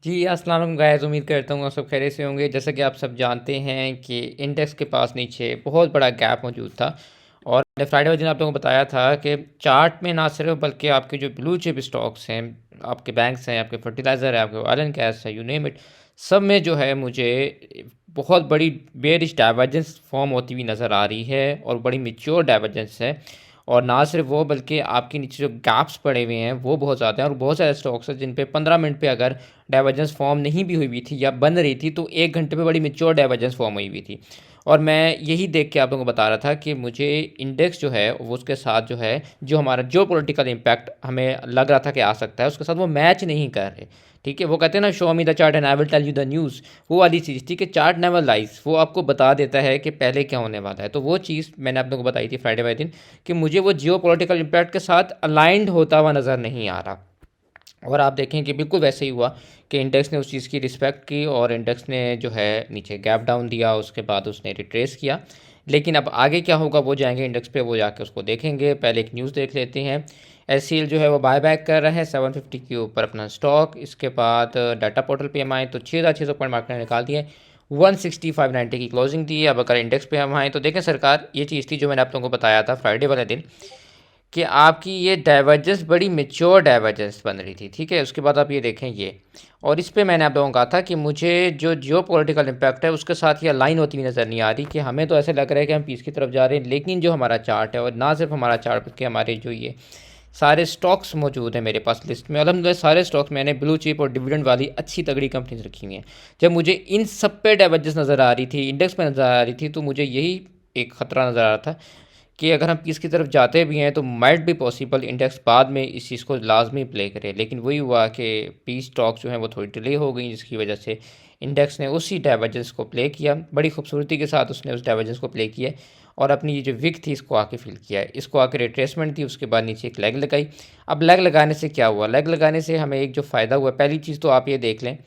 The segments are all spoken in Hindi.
जी, अस्सलाम वालेकुम गाइस। उम्मीद करता हूँ आप सब खैरियत से होंगे। जैसा कि आप सब जानते हैं कि इंडेक्स के पास नीचे बहुत बड़ा गैप मौजूद था और मैंने फ्राइडे वाले दिन आप लोगों को बताया था कि चार्ट में ना सिर्फ बल्कि आपके जो ब्लू चिप स्टॉक्स हैं, आपके बैंक्स हैं, आपके फर्टिलाइज़र है, आपके ऑयल एंड गैस है, यू नेम इट, सब में जो है मुझे बहुत बड़ी बेयरिश डाइवर्जेंस फॉर्म होती हुई नज़र आ रही है और बड़ी मैच्योर डाइवर्जेंस है। और ना सिर्फ वो बल्कि आपके नीचे जो गैप्स पड़े हुए हैं वो बहुत ज़्यादा हैं और बहुत सारे स्टॉक्स हैं जिन पे 15 मिनट पे अगर डाइवर्जेंस फॉर्म नहीं भी हुई थी या बन रही थी तो 1 घंटे पे बड़ी मैच्योर डाइवर्जेंस फॉर्म हुई थी। और मैं यही देख के आप लोगों को बता रहा था कि मुझे इंडेक्स जो है वो उसके साथ जो है जो हमारा जो पॉलिटिकल इम्पैक्ट हमें लग रहा था कि आ सकता है उसके साथ वो मैच नहीं कर रहे। ठीक है, वो कहते हैं ना, show me the chart and I will tell you the news. वो वाली चीज़ थी कि चार्ट नेवर लाइज, वो आपको बता देता है कि पहले क्या होने वाला है। तो वो चीज़ मैंने आप लोगों को बताई थी फ्राइडे वाले दिन कि मुझे वो जियो पॉलिटिकल इम्पैक्ट के साथ अलाइंड होता हुआ नज़र नहीं आ रहा। और आप देखें कि बिल्कुल वैसे ही हुआ कि इंडेक्स ने उस चीज़ की रिस्पेक्ट की और इंडेक्स ने जो है नीचे गैप डाउन दिया, उसके बाद उसने रिट्रेस किया। लेकिन अब आगे क्या होगा वो जाएंगे इंडेक्स पे, वो जाके उसको देखेंगे। पहले एक न्यूज़ देख लेते हैं। एचसीएल जो है वो बाय बैक कर रहा है 750 के ऊपर अपना स्टॉक। इसके बाद डाटा पोर्टल पे हम आए तो 6,600 पॉइंट मार्केट ने निकाल दिए, 165.90 की क्लोजिंग दी है। अब अगर इंडेक्स पे हम आए तो देखें सरकार, ये चीज़ थी जो मैंने आप लोगों को बताया था फ्राइडे वाले दिन कि आपकी ये डाइवर्जेंस बड़ी मैच्योर डाइवर्जेंस बन रही थी। ठीक है, उसके बाद आप ये देखें ये, और इस पे मैंने आप लोगों को कहा था कि मुझे जो जियो पॉलिटिकल इम्पैक्ट है उसके साथ ये अलाइन होती हुई नज़र नहीं आ रही, कि हमें तो ऐसे लग रहा है कि हम पीस की तरफ जा रहे हैं, लेकिन जो हमारा चार्ट है, और ना सिर्फ हमारा चार्ट बल्कि हमारे जो ये सारे स्टॉक्स मौजूद हैं मेरे पास लिस्ट में, अल्हम्दुलिल्लाह सारे स्टॉक्स मैंने ब्लू चिप और डिविडेंड वाली अच्छी तगड़ी कंपनीज रखी हुई हैं। जब मुझे इन सब पे डाइवर्जेंस नज़र आ रही थी, इंडेक्स पे नज़र आ रही थी, तो मुझे यही एक ख़तरा नज़र आ रहा था कि अगर हम पीस की तरफ जाते भी हैं तो माइट भी पॉसिबल इंडेक्स बाद में इस चीज़ को लाजमी प्ले करे। लेकिन वही हुआ कि पीस स्टॉक्स जो हैं वो थोड़ी डिले हो गई, जिसकी वजह से इंडेक्स ने उसी डाइवर्जेंस को प्ले किया, बड़ी खूबसूरती के साथ उसने उस डाइवर्जेंस को प्ले किया और अपनी ये जो विक थी इसको आके फिल किया है। इसको आके रिट्रेसमेंट थी, उसके बाद नीचे एक लेग लगाई। अब लेग लगाने से क्या हुआ? लेग लगाने से हमें एक जो फ़ायदा हुआ, पहली चीज़ तो आप ये देख लें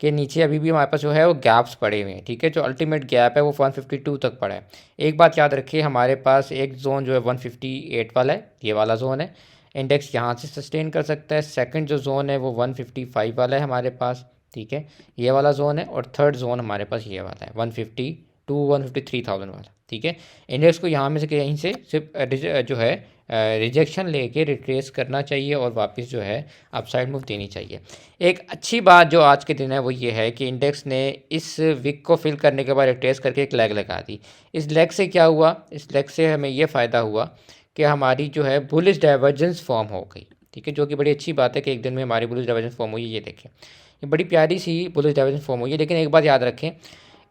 कि नीचे अभी भी हमारे पास जो है वो गैप्स पड़े हुए हैं। ठीक है, जो अल्टीमेट गैप है वो 152 तक पड़ा है। एक बात याद रखिए, हमारे पास एक जोन जो है 158 वाला है, ये वाला जोन है, इंडेक्स यहाँ से सस्टेन कर सकता है। सेकंड जो जोन है वो 155 वाला है हमारे पास। ठीक है, ये वाला जोन है। और थर्ड जोन हमारे पास ये वाला है 152 153,000 वाला। ठीक है, इंडेक्स को यहाँ में से कहीं से सिर्फ जो है रिजेक्शन लेके रिट्रेस करना चाहिए और वापस जो है अपसाइड मूव देनी चाहिए। एक अच्छी बात जो आज के दिन है वो ये है कि इंडेक्स ने इस विक को फिल करने के बाद रिट्रेस करके एक लेग लगा दी। इस लेग से क्या हुआ? इस लेग से हमें ये फ़ायदा हुआ कि हमारी जो है बुलिश डाइवर्जेंस फॉर्म हो गई। ठीक है, जो कि बड़ी अच्छी बात है कि एक दिन में हमारी बुलिश डाइवर्जेंस फॉर्म हुई है। ये देखें, ये बड़ी प्यारी सी बुलिश डाइवर्जेंस फॉर्म हुई है। लेकिन एक बात याद रखें,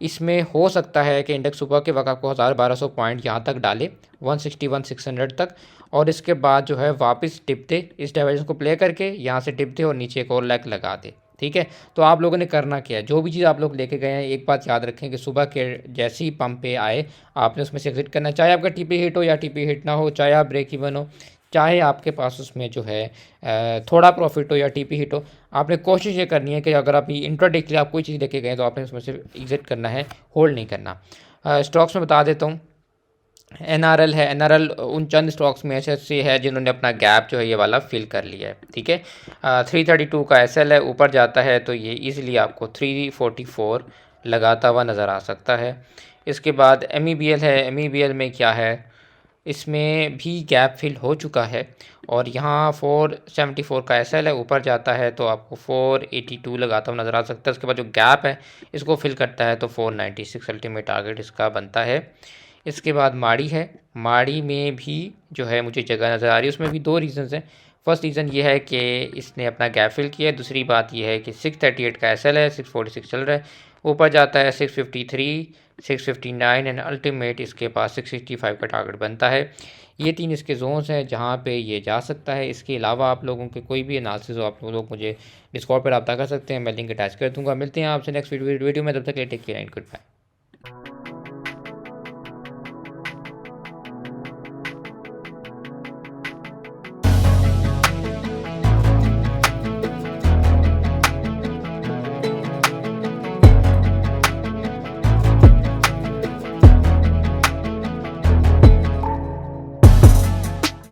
इसमें हो सकता है कि इंडेक्स सुबह के वक्त आपको 1000-1200 पॉइंट यहाँ तक डाले, 161-600 तक, और इसके बाद जो है वापस टिप दे, इस डाइवर्जेंस को प्ले करके यहाँ से टिप दे और नीचे एक और लेग लगा दे। ठीक है, तो आप लोगों ने करना क्या है, जो भी चीज़ आप लोग लेके गए हैं, एक बात याद रखें कि सुबह के जैसे ही पंप पे आए आपने उसमें से एग्जिट करना है। चाहे आपका टीपी हिट हो या टीपी हिट ना हो, चाहे आप ब्रेक इवन हो, चाहे आपके पास उसमें जो है थोड़ा प्रॉफिट हो या टीपी हिट हो, आपने कोशिश ये करनी है कि अगर आप इंट्राडे के लिए आप कोई चीज़ लेके गए तो आपने उसमें से एग्जिट करना है, होल्ड नहीं करना। स्टॉक्स में बता देता हूँ, एनआरएल है। एनआरएल उन चंद स्टॉक्स में से है जिन्होंने अपना गैप जो है ये वाला फिल कर लिया है। ठीक है, 332 का एसएल है, ऊपर जाता है तो ये इजीली आपको 344 लगाता हुआ नज़र आ सकता है। इसके बाद एमईबीएल है। एमईबीएल में क्या है, इसमें भी गैप फिल हो चुका है और यहाँ 474 का एसएल है, ऊपर जाता है तो आपको 482 लगाता हुआ नज़र आ सकता है। उसके बाद जो गैप है इसको फिल करता है तो 496 अल्टीमेट टारगेट इसका बनता है। इसके बाद माड़ी है। माड़ी में भी जो है मुझे जगह नज़र आ रही है, उसमें भी दो रीज़न्स हैं। फर्स्ट रीज़न ये है कि इसने अपना गैप फिल किया है। दूसरी बात ये है कि 638 का एसएल है, 646 चल रहा है, ऊपर जाता है 653, 659 एंड अल्टीमेट इसके पास 665 का टारगेट बनता है। ये तीन इसके जोन्स हैं जहाँ पे ये जा सकता है। इसके अलावा आप लोगों के कोई भी एनालिसिस हो, आप लोग मुझे डिस्कॉर्ड पर रब्ता कर सकते हैं, मैं लिंक अटैच कर दूँगा। मिलते हैं आपसे नेक्स्ट वीडियो में, तब तक के लिए take care and good bye.